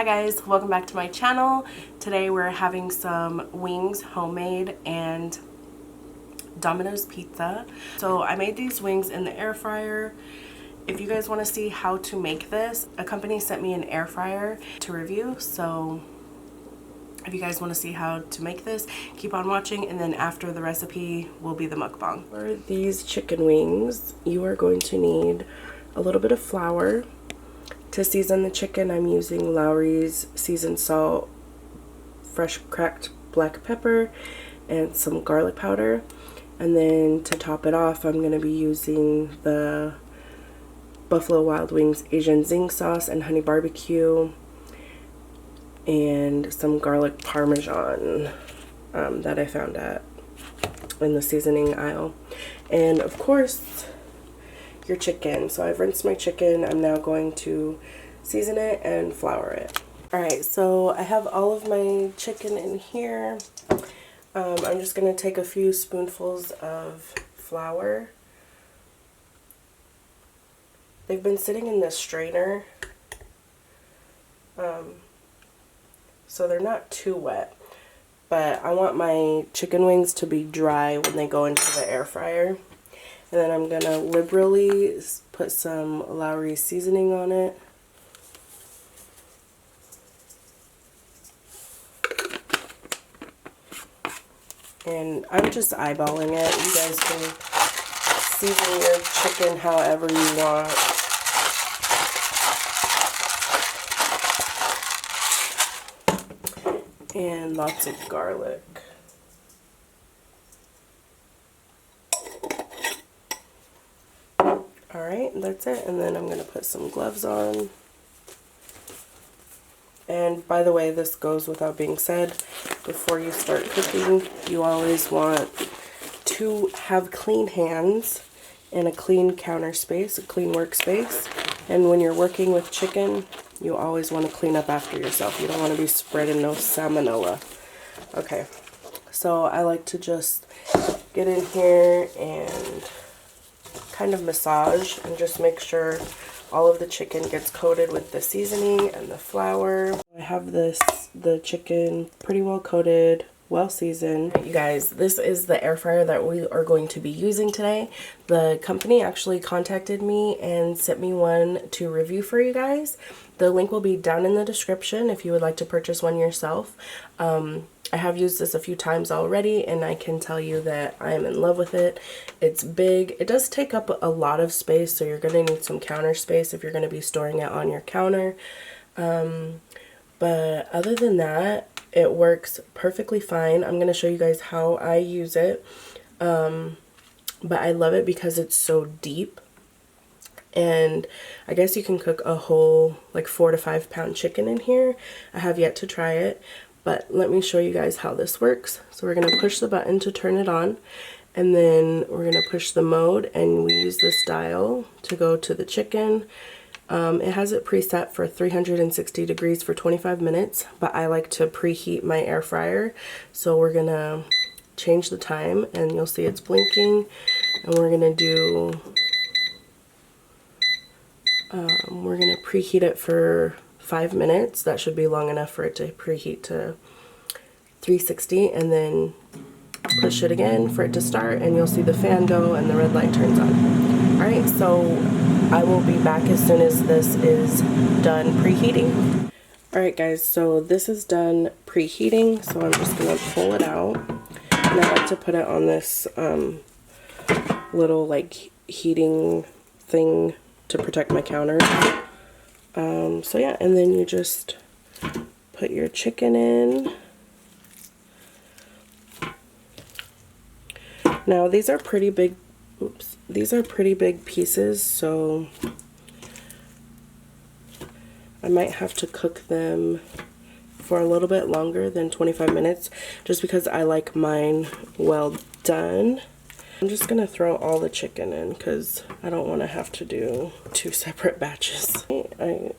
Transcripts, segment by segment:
guys, welcome back to my channel. Today we're having some wings, homemade, and Dominoes pizza. So I made these wings in the air fryer. If you guys want to see how to make this, a company sent me an air fryer to review. So if you guys want to see how to make this, keep on watching, and then after the recipe will be the mukbang. For these chicken wings, you are going to need a little bit of flour. To season the chicken, I'm using Lowry's seasoned salt, fresh cracked black pepper, and some garlic powder. And then to top it off, I'm going to be using the Buffalo Wild Wings Asian Zing sauce and honey barbecue, and some garlic parmesan that I found in the seasoning aisle. And of course, your chicken. So I've rinsed my chicken. I'm now going to season it and flour it. Alright, so I have all of my chicken in here. I'm just going to take a few spoonfuls of flour. They've been sitting in this strainer, so they're not too wet, but I want my chicken wings to be dry when they go into the air fryer. And then I'm going to liberally put some Lowry seasoning on it. And I'm just eyeballing it. You guys can season your chicken however you want. And lots of garlic. Alright, that's it. And then I'm going to put some gloves on. And by the way, this goes without being said, before you start cooking, you always want to have clean hands and a clean counter space, a clean workspace. And when you're working with chicken, you always want to clean up after yourself. You don't want to be spreading no salmonella. Okay, so I like to just get in here and kind of massage and just make sure all of the chicken gets coated with the seasoning and the flour. I have the chicken pretty well coated, well seasoned. You guys, this is the air fryer that we are going to be using today. The company actually contacted me and sent me one to review for you guys. The link will be down in the description if you would like to purchase one yourself. I have used this a few times already, and I can tell you that I am in love with it. It's big. It does take up a lot of space, so you're going to need some counter space if you're going to be storing it on your counter. But other than that, it works perfectly fine. I'm going to show you guys how I use it. But I love it because it's so deep. And I guess you can cook a whole like 4 to 5 pound chicken in here. I have yet to try it, but let me show you guys how this works. So we're going to push the button to turn it on, and then we're going to push the mode, and we use this dial to go to the chicken. It has it preset for 360 degrees for 25 minutes, but I like to preheat my air fryer. So we're going to change the time, and you'll see it's blinking, and we're going to do... we're going to preheat it for 5 minutes. That should be long enough for it to preheat to 360, and then push it again for it to start, and you'll see the fan go and the red light turns on. Alright, so I will be back as soon as this is done preheating. Alright guys, so this is done preheating, so I'm just going to pull it out. And I like to put it on this little like heating thing to protect my counter. So yeah, and then you just put your chicken in. Now these are pretty big, these are pretty big pieces, so I might have to cook them for a little bit longer than 25 minutes, just because I like mine well done. I'm just going to throw all the chicken in because I don't want to have to do 2 separate batches. I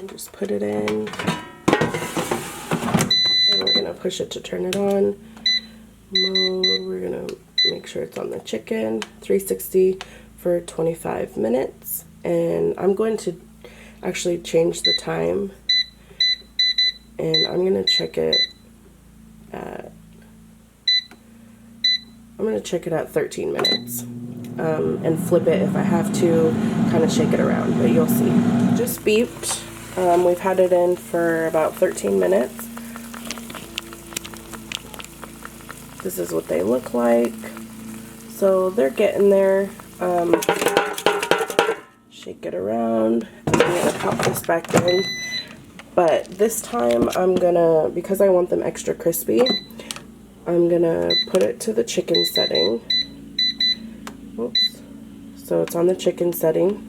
just put it in, and we're going to push it to turn it on. Mode, we're going to make sure it's on the chicken, 360 for 25 minutes. And I'm going to actually change the time and I'm gonna check it at 13 minutes. And flip it if I have to, kind of shake it around, but you'll see. Just beeped. We've had it in for about 13 minutes. This is what they look like. So they're getting there. Shake it around. I'm gonna pop this back in. But this time I'm gonna, because I want them extra crispy, I'm gonna put it to the chicken setting. Oops. So it's on the chicken setting.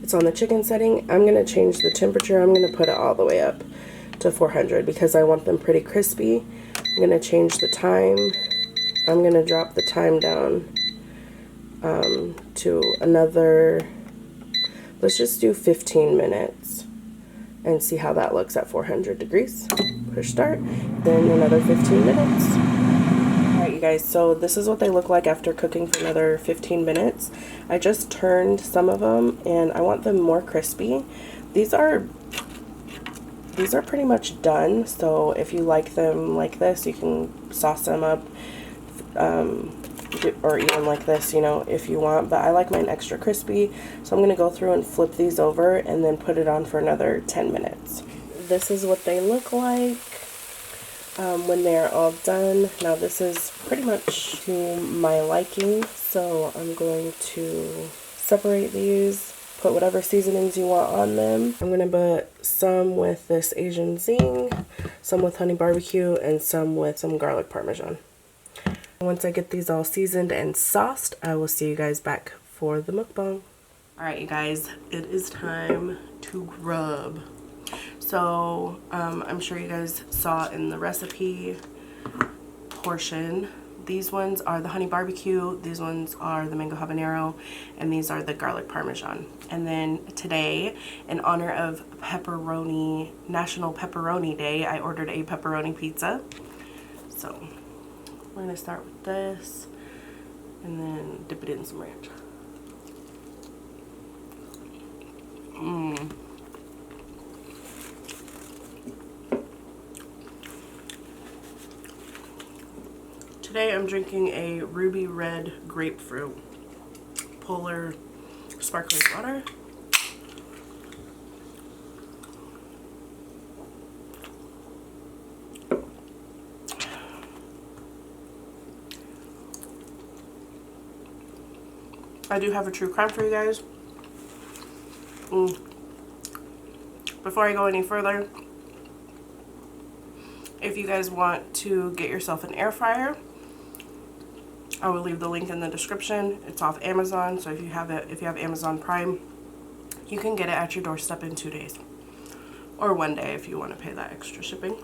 It's on the chicken setting. I'm gonna change the temperature. I'm gonna put it all the way up to 400 because I want them pretty crispy. I'm gonna change the time. I'm gonna drop the time down to another, let's just do 15 minutes and see how that looks at 400 degrees. Push start, then another 15 minutes. Alright you guys, so this is what they look like after cooking for another 15 minutes. I just turned some of them and I want them more crispy. These are pretty much done, so if you like them like this, you can sauce them up, or even like this, you know, if you want, but I like mine extra crispy, so I'm going to go through and flip these over and then put it on for another 10 minutes. This is what they look like when they're all done. Now this is pretty much to my liking, so I'm going to separate these, put whatever seasonings you want on them. I'm going to put some with this Asian Zing, some with honey barbecue, and some with some garlic parmesan. Once I get these all seasoned and sauced, I will see you guys back for the mukbang. Alright you guys, it is time to grub. So, I'm sure you guys saw in the recipe portion, these ones are the honey barbecue, these ones are the mango habanero, and these are the garlic parmesan. And then today, in honor of pepperoni, National Pepperoni Day, I ordered a pepperoni pizza. So, we're going to start with this and then dip it in some ranch. Today I'm drinking a ruby red grapefruit polar sparkling water. I do have a true crime for you guys. Before I go any further, if you guys want to get yourself an air fryer, I will leave the link in the description. It's off Amazon, so if you have Amazon Prime, you can get it at your doorstep in 2 days. Or 1 day if you want to pay that extra shipping.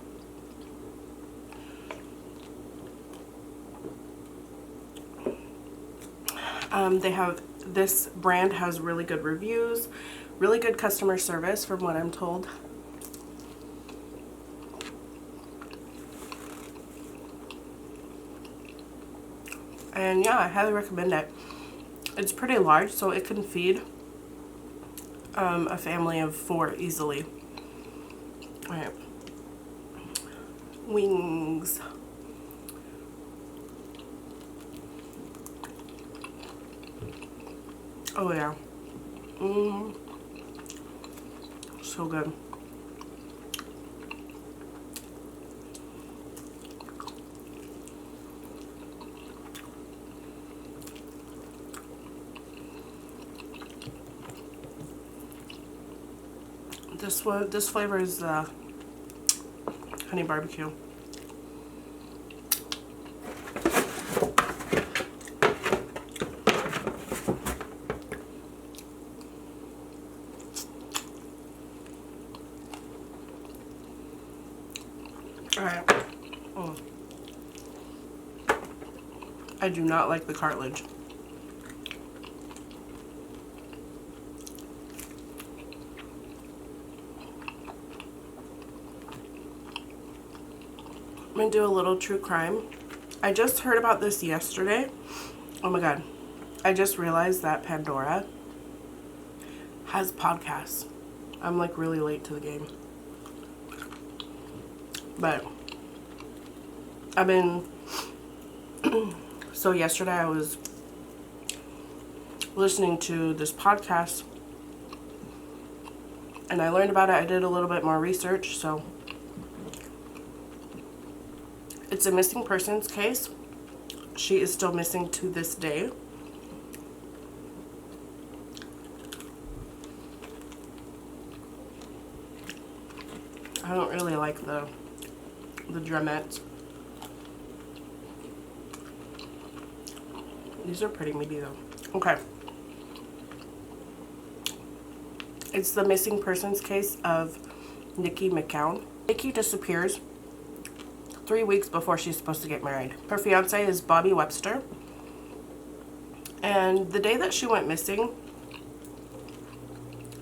This brand has really good reviews, really good customer service from what I'm told. And yeah, I highly recommend it. It's pretty large, so it can feed a family of 4 easily. Alright. Wings. Oh yeah. So good. This flavor is honey barbecue. Alright. I do not like the cartilage. I'm gonna do a little true crime. I just heard about this yesterday. Oh my god. I just realized that Pandora has podcasts. I'm like really late to the game. But I've been, so yesterday I was listening to this podcast and I learned about it. I did a little bit more research. So it's a missing persons case. She is still missing to this day. I don't really like the drumettes. These are pretty meaty though. Okay. It's the missing persons case of Nikki McCown. Nikki disappears 3 weeks before she's supposed to get married. Her fiance is Bobby Webster. And the day that she went missing,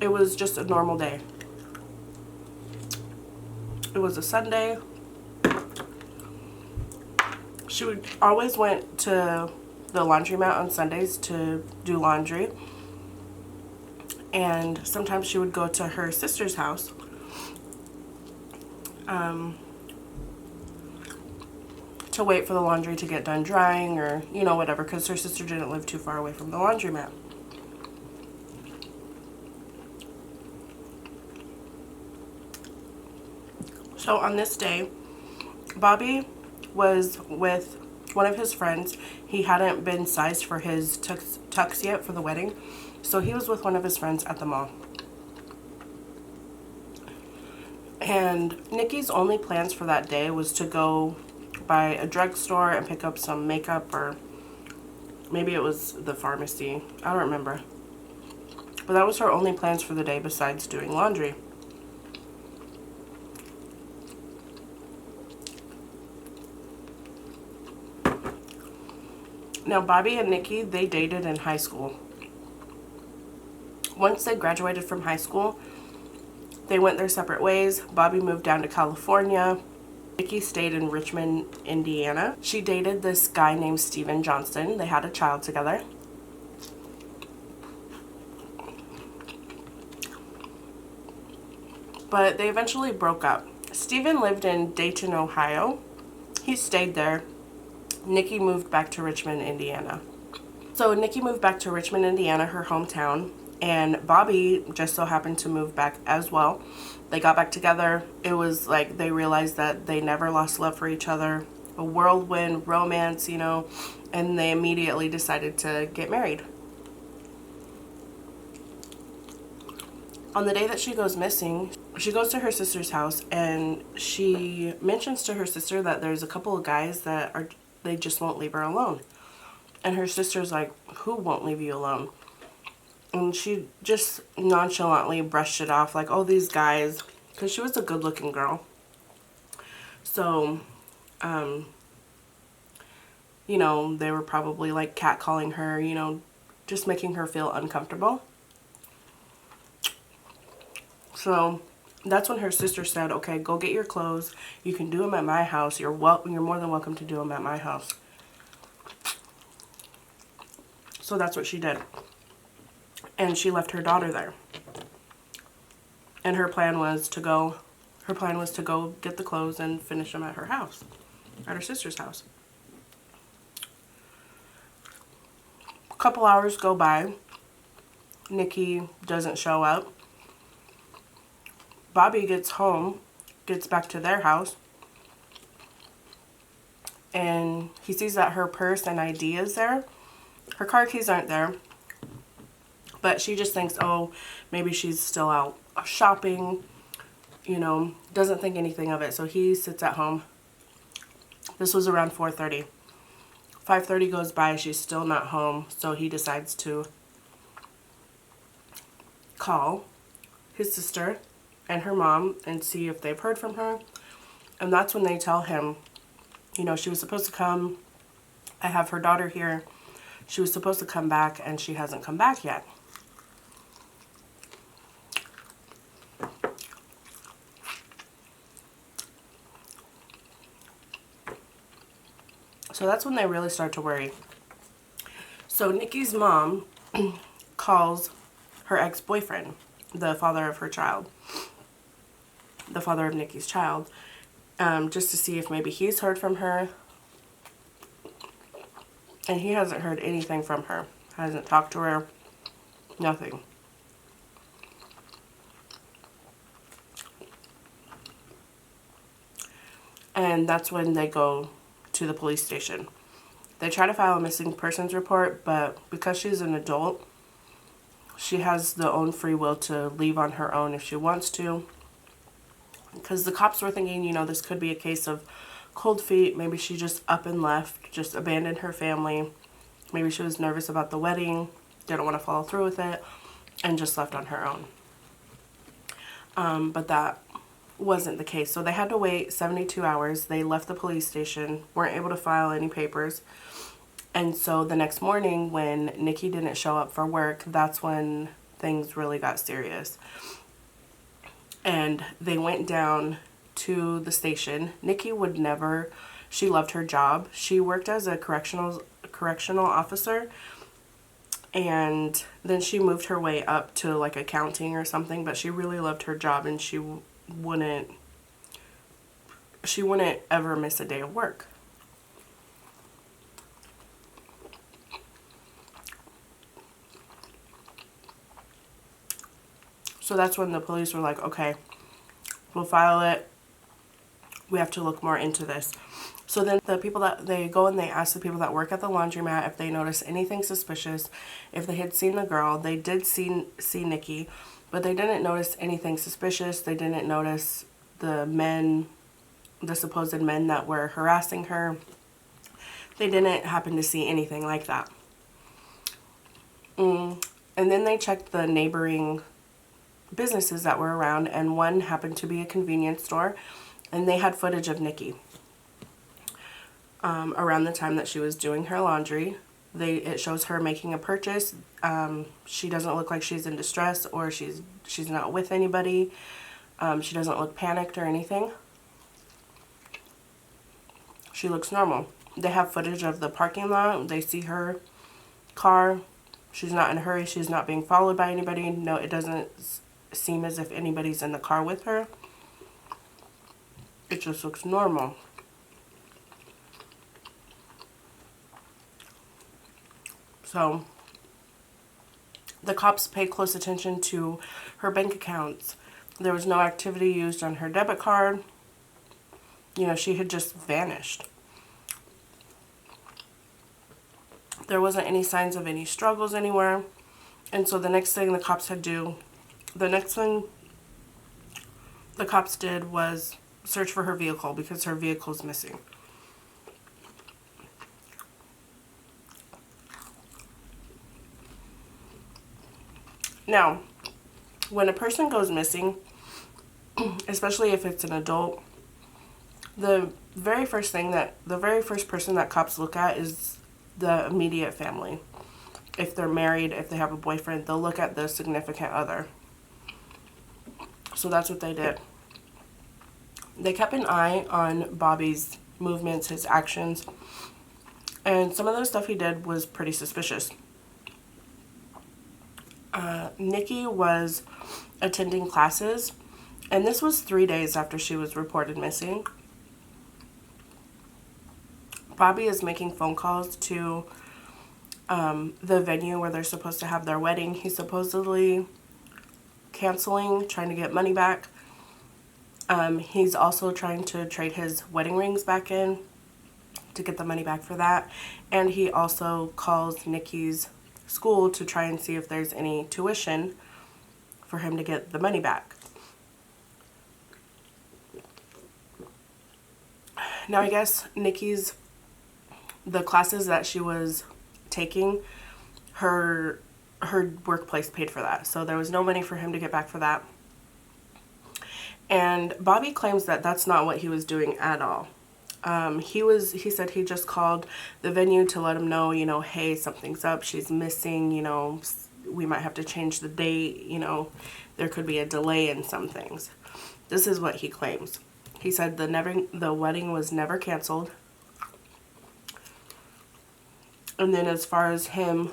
it was just a normal day. It was a Sunday. She would always went to the laundromat on Sundays to do laundry. And sometimes she would go to her sister's house. To wait for the laundry to get done drying or, you know, whatever, because her sister didn't live too far away from the laundromat. So on this day, Bobby was with one of his friends. He hadn't been sized for his tux yet for the wedding, so he was with one of his friends at the mall. And Nikki's only plans for that day was to go by a drugstore and pick up some makeup, or maybe it was the pharmacy. I don't remember. But that was her only plans for the day besides doing laundry. Now, Bobby and Nikki, they dated in high school. Once they graduated from high school, they went their separate ways. Bobby moved down to California. Nikki stayed in Richmond, Indiana. She dated this guy named Steven Johnston. They had a child together. But they eventually broke up. Steven lived in Dayton, Ohio. He stayed there. Nikki moved back to Richmond, Indiana. So Nikki moved back to Richmond, Indiana, her hometown, and Bobby just so happened to move back as well. They got back together. It was like they realized that they never lost love for each other. A whirlwind romance, you know, and they immediately decided to get married. On the day that she goes missing, she goes to her sister's house and she mentions to her sister that there's a couple of guys that they just won't leave her alone. And her sister's like, who won't leave you alone? And she just nonchalantly brushed it off, like, oh, these guys, because she was a good-looking girl. So, you know, they were probably, like, catcalling her, you know, just making her feel uncomfortable. So, that's when her sister said, okay, go get your clothes. You can do them at my house. You're more than welcome to do them at my house. So that's what she did. And she left her daughter there. And her plan was to go get the clothes and finish them at her house, at her sister's house. A couple hours go by. Nikki doesn't show up. Bobby gets home, gets back to their house, and he sees that her purse and ID is there. Her car keys aren't there, but she just thinks, oh, maybe she's still out shopping, you know, doesn't think anything of it. So he sits at home. This was around 4:30. 5:30 goes by, she's still not home, so he decides to call his sister and her mom and see if they've heard from her. And that's when they tell him, you know, she was supposed to come. I have her daughter here. She was supposed to come back and she hasn't come back yet. So that's when they really start to worry. So Nikki's mom calls her ex-boyfriend, the father of her child, the father of Nikki's child, just to see if maybe he's heard from her. And he hasn't heard anything from her. Hasn't talked to her. Nothing. And that's when they go to the police station. They try to file a missing persons report, but because she's an adult, she has the own free will to leave on her own if she wants to. Because the cops were thinking, you know, this could be a case of cold feet. Maybe she just up and left, just abandoned her family. Maybe she was nervous about the wedding, didn't want to follow through with it, and just left on her own. But that wasn't the case. So they had to wait 72 hours. They left the police station, weren't able to file any papers. And so the next morning when Nikki didn't show up for work, that's when things really got serious. And they went down to the station. Nikki would never, she loved her job. She worked as a correctional officer, and then she moved her way up to like accounting or something, but she really loved her job, and she wouldn't ever miss a day of work. So that's when the police were like, okay, we'll file it. We have to look more into this. So then the people that they go and they ask the people that work at the laundromat if they noticed anything suspicious, if they had seen the girl. They did see Nikki, but they didn't notice anything suspicious. They didn't notice the supposed men that were harassing her. They didn't happen to see anything like that. And then they checked the neighboring businesses that were around, and one happened to be a convenience store, and they had footage of Nikki around the time that she was doing her laundry. It shows her making a purchase. She doesn't look like she's in distress or she's not with anybody. She doesn't look panicked or anything. She looks normal. They have footage of the parking lot. They see her car. She's not in a hurry. She's not being followed by anybody. No, it doesn't seem as if anybody's in the car with her. It just looks normal. So the cops pay close attention to her bank accounts. There was no activity used on her debit card. You know, she had just vanished. There wasn't any signs of any struggles anywhere. And so the next thing the cops did was search for her vehicle, because her vehicle's missing. Now, when a person goes missing, especially if it's an adult, the very first person that cops look at is the immediate family. If they're married, if they have a boyfriend, they'll look at the significant other. So that's what they did. They kept an eye on Bobby's movements, his actions, and some of the stuff he did was pretty suspicious. Nikki was attending classes, and this was 3 days after she was reported missing. Bobby is making phone calls to the venue where they're supposed to have their wedding. He's supposedly canceling, trying to get money back. He's also trying to trade his wedding rings back in to get the money back for that. And he also calls Nikki's school to try and see if there's any tuition for him to get the money back. Now, I guess the classes that she was taking, her workplace paid for that. So there was no money for him to get back for that. And Bobby claims that that's not what he was doing at all. He said he just called the venue to let him know, you know, hey, something's up, she's missing, you know, we might have to change the date, you know, there could be a delay in some things. This is what he claims. He said the wedding was never canceled. And then as far as him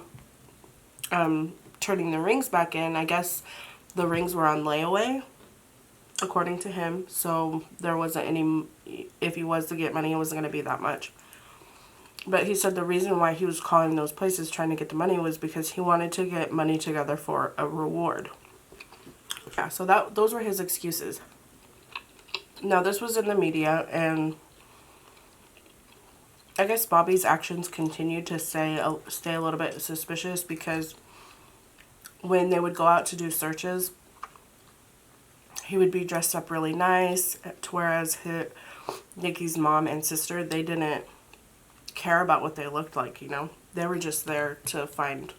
turning the rings back in, I guess the rings were on layaway. according to him. So there wasn't any, if he was to get money, it wasn't going to be that much. But he said the reason why he was calling those places trying to get the money was because he wanted to get money together for a reward. Yeah, so those were his excuses. Now, this was in the media, and I guess Bobby's actions continued to stay a little bit suspicious, because when they would go out to do searches, he would be dressed up really nice, whereas Nikki's mom and sister, they didn't care about what they looked like, you know. They were just there to find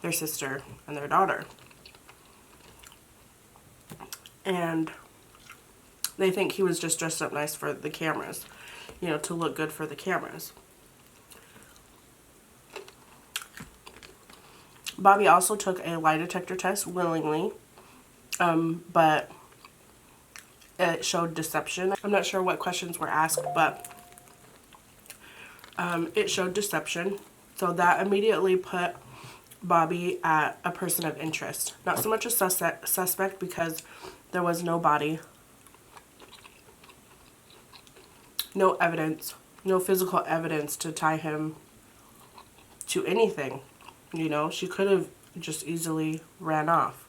their sister and their daughter. And they think he was just dressed up nice for the cameras, you know, to look good for the cameras. Bobby also took a lie detector test willingly, but it showed deception. I'm not sure what questions were asked, but it showed deception. So that immediately put Bobby at a person of interest. Not so much a suspect, because there was no body, no evidence, no physical evidence to tie him to anything. You know, she could have just easily ran off.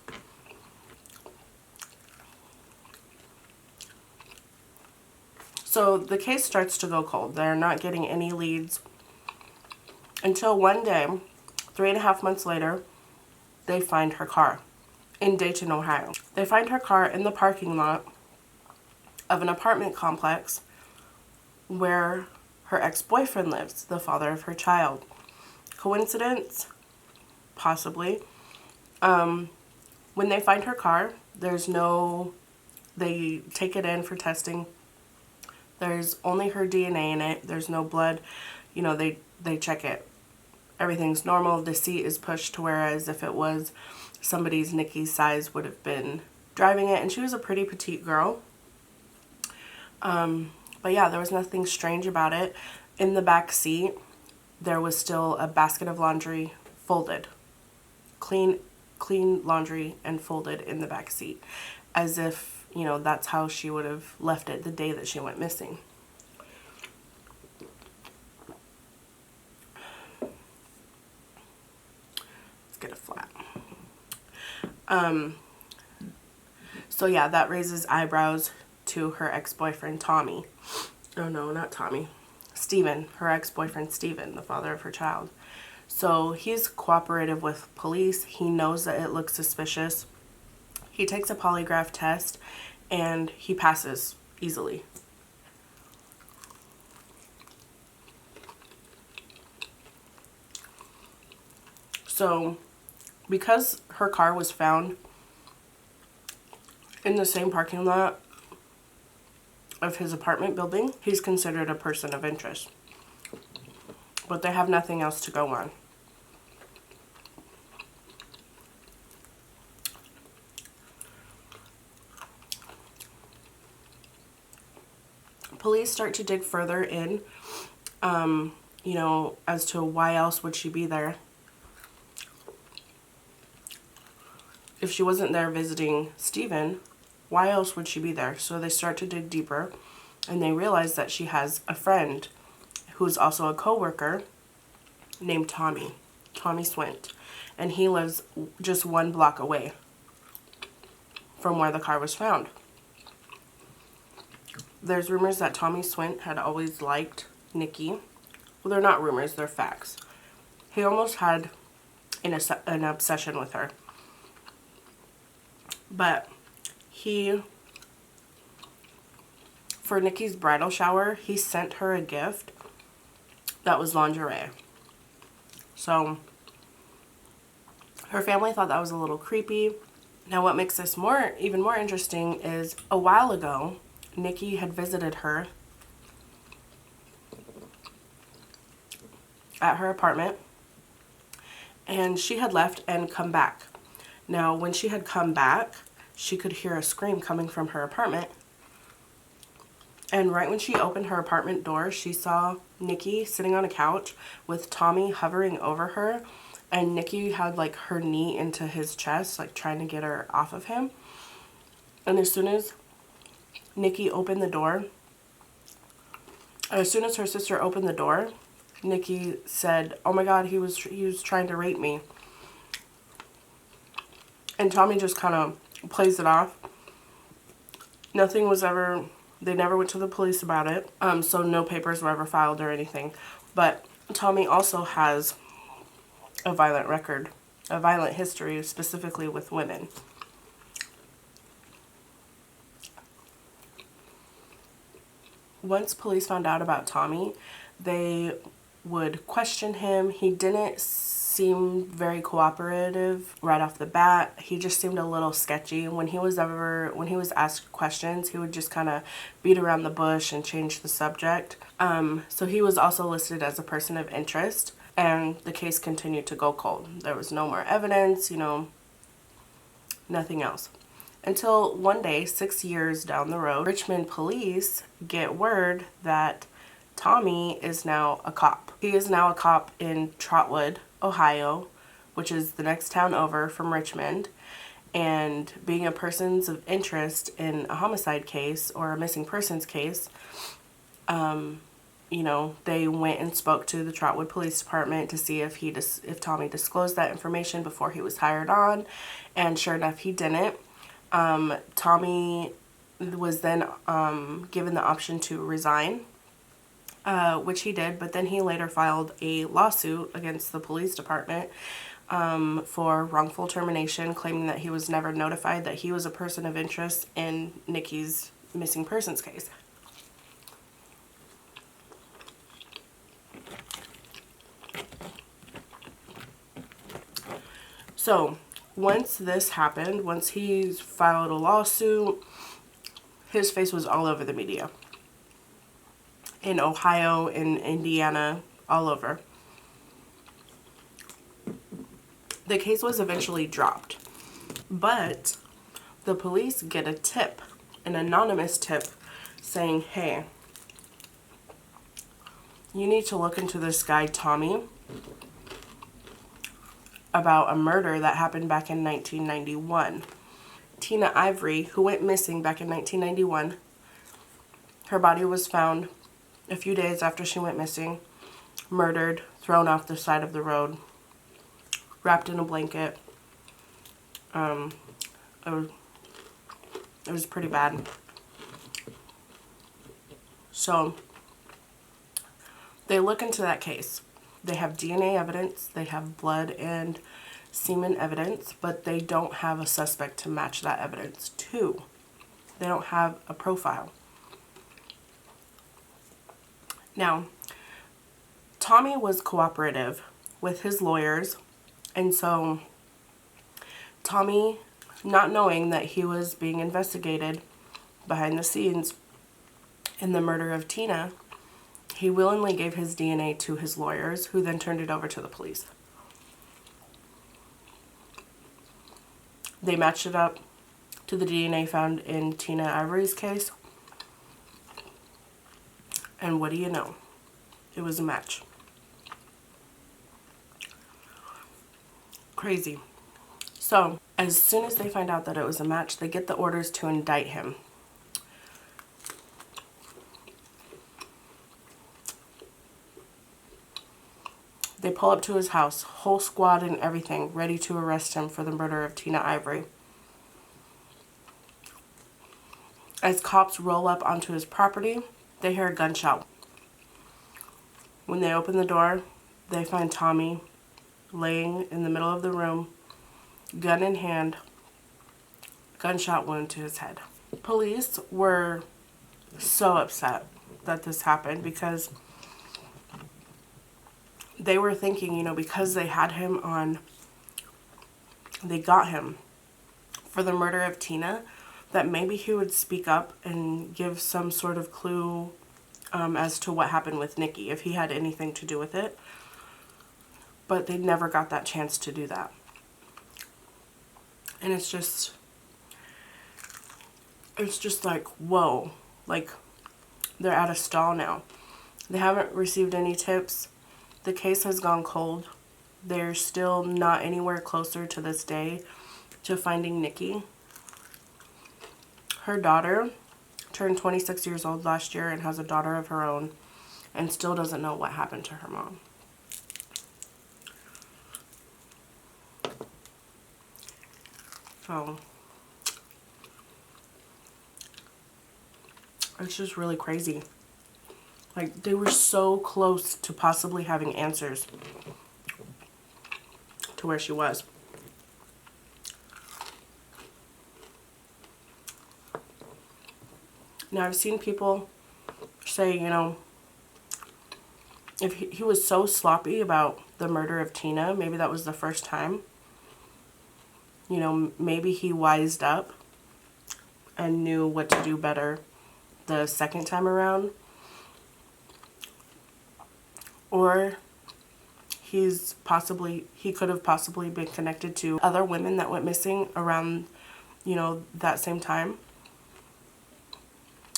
So the case starts to go cold. They're not getting any leads until one day, 3.5 months later, they find her car in Dayton, Ohio. They find her car in the parking lot of an apartment complex where her ex-boyfriend lives, the father of her child. Coincidence? Possibly. When they find her car, they take it in for testing. There's only her DNA in it. There's no blood. You know, they check it. Everything's normal. The seat is pushed to, whereas if it was somebody's Nikki's size would have been driving it. And she was a pretty petite girl. But yeah, there was nothing strange about it. In the back seat, there was still a basket of laundry folded. Clean laundry and folded in the back seat. As if, you know, that's how she would have left it the day that she went missing. Let's get a flat. So yeah, that raises eyebrows to her ex-boyfriend, Tommy. Oh no, not Tommy. Steven, her ex-boyfriend Steven, the father of her child. So he's cooperative with police. He knows that it looks suspicious. He takes a polygraph test and he passes easily. So because her car was found in the same parking lot of his apartment building, he's considered a person of interest. But they have nothing else to go on. Police start to dig further in, you know, as to why else would she be there. If she wasn't there visiting Steven, why else would she be there? So they start to dig deeper, and they realize that she has a friend who's also a co-worker named Tommy Swint, and he lives just 1 block away from where the car was found. There's rumors that Tommy Swint had always liked Nikki. Well, they're not rumors, they're facts. He almost had an obsession with her. But for Nikki's bridal shower, he sent her a gift that was lingerie. So her family thought that was a little creepy. Now what makes this even more interesting is a while ago, Nikki had visited her at her apartment, and she had left and come back. Now, when she had come back, she could hear a scream coming from her apartment. And right when she opened her apartment door, she saw Nikki sitting on a couch with Tommy hovering over her. And Nikki had like her knee into his chest, like trying to get her off of him. And as soon as Nikki opened the door. As soon as her sister opened the door, Nikki said, "Oh my God, he was trying to rape me." And Tommy just kind of plays it off. Nothing was ever, they never went to the police about it. So no papers were ever filed or anything. But Tommy also has a violent record, a violent history, specifically with women. Once police found out about Tommy, they would question him. He didn't seem very cooperative right off the bat. He just seemed a little sketchy. When he was asked questions, he would just kind of beat around the bush and change the subject. So he was also listed as a person of interest, and the case continued to go cold. There was no more evidence, nothing else. Until one day, 6 years down the road, Richmond police get word that Tommy is now a cop. He is now a cop in Trotwood, Ohio, which is the next town over from Richmond. And being a person of interest in a homicide case or a missing persons case, they went and spoke to the Trotwood Police Department to see if Tommy disclosed that information before he was hired on. And sure enough, he didn't. Tommy was then given the option to resign, which he did, but then he later filed a lawsuit against the police department for wrongful termination, claiming that he was never notified that he was a person of interest in Nikki's missing persons case. So, once this happened, once he filed a lawsuit, his face was all over the media. In Ohio, in Indiana, all over. The case was eventually dropped. But the police get a tip, an anonymous tip, saying, "Hey, you need to look into this guy, Tommy, about a murder that happened back in 1991. Tina Ivory, who went missing back in 1991, her body was found a few days after she went missing, murdered, thrown off the side of the road, wrapped in a blanket. It was pretty bad. So they look into that case. They have DNA evidence, they have blood and semen evidence, but they don't have a suspect to match that evidence to. They don't have a profile. Now, Tommy was cooperative with his lawyers, and so Tommy, not knowing that he was being investigated behind the scenes in the murder of Tina, he willingly gave his DNA to his lawyers, who then turned it over to the police. They matched it up to the DNA found in Tina Ivory's case. And what do you know? It was a match. Crazy. So, as soon as they find out that it was a match, they get the orders to indict him. They pull up to his house, whole squad and everything, ready to arrest him for the murder of Tina Ivory. As cops roll up onto his property, they hear a gunshot. When they open the door, they find Tommy laying in the middle of the room, gun in hand, gunshot wound to his head. Police were so upset that this happened because they were thinking, because they had him on, they got him for the murder of Tina, that maybe he would speak up and give some sort of clue as to what happened with Nikki, if he had anything to do with it. But they never got that chance to do that. And it's just like, whoa, like they're at a stall now. They haven't received any tips. The case has gone cold. They're still not anywhere closer to this day to finding Nikki. Her daughter turned 26 years old last year and has a daughter of her own and still doesn't know what happened to her mom. So it's just really crazy. Like, they were so close to possibly having answers to where she was. Now, I've seen people say, you know, if he was so sloppy about the murder of Tina, maybe that was the first time. You know, maybe he wised up and knew what to do better the second time around. Or he could have possibly been connected to other women that went missing around, you know, that same time.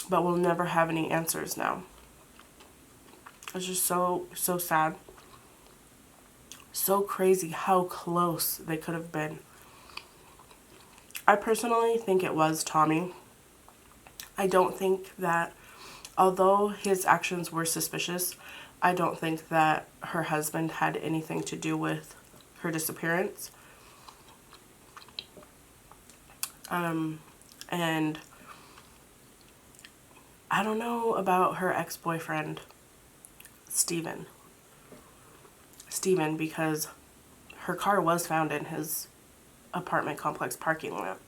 But we'll never have any answers now. It's just so sad. So crazy how close they could have been. I personally think it was Tommy. I don't think that, although his actions were suspicious, I don't think that her husband had anything to do with her disappearance. And I don't know about her ex-boyfriend, Steven, because her car was found in his apartment complex parking lot.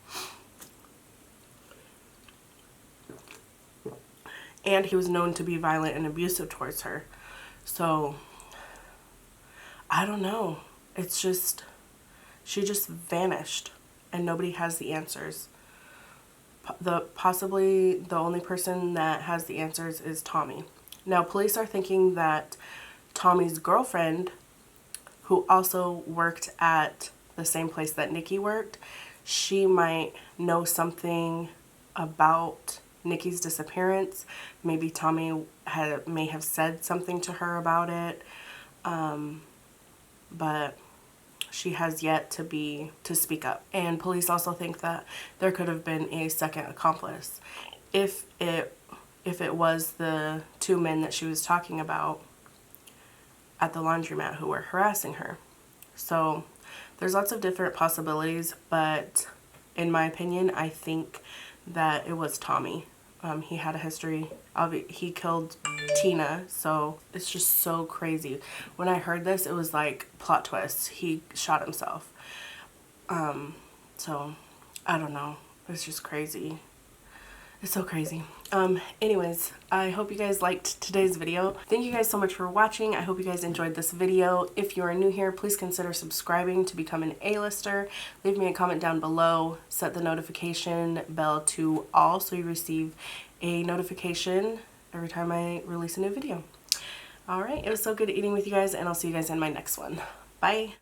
And he was known to be violent and abusive towards her. So, I don't know. It's just, she just vanished and nobody has the answers. Possibly the only person that has the answers is Tommy. Now, police are thinking that Tommy's girlfriend, who also worked at the same place that Nikki worked, she might know something about Nikki's disappearance. Maybe Tommy may have said something to her about it, but she has yet to speak up. And police also think that there could have been a second accomplice. If it was the two men that she was talking about at the laundromat who were harassing her. So there's lots of different possibilities, but in my opinion, I think that it was Tommy. He had a history of he killed Tina, so it's just so crazy. When I heard this, it was like plot twist. He shot himself. So I don't know. It's just crazy. It's so crazy. Anyways, I hope you guys liked today's video. Thank you guys so much for watching. I hope you guys enjoyed this video. If you are new here, please consider subscribing to become an A-lister. Leave me a comment down below. Set the notification bell to all so you receive a notification every time I release a new video. Alright, it was so good eating with you guys, and I'll see you guys in my next one. Bye!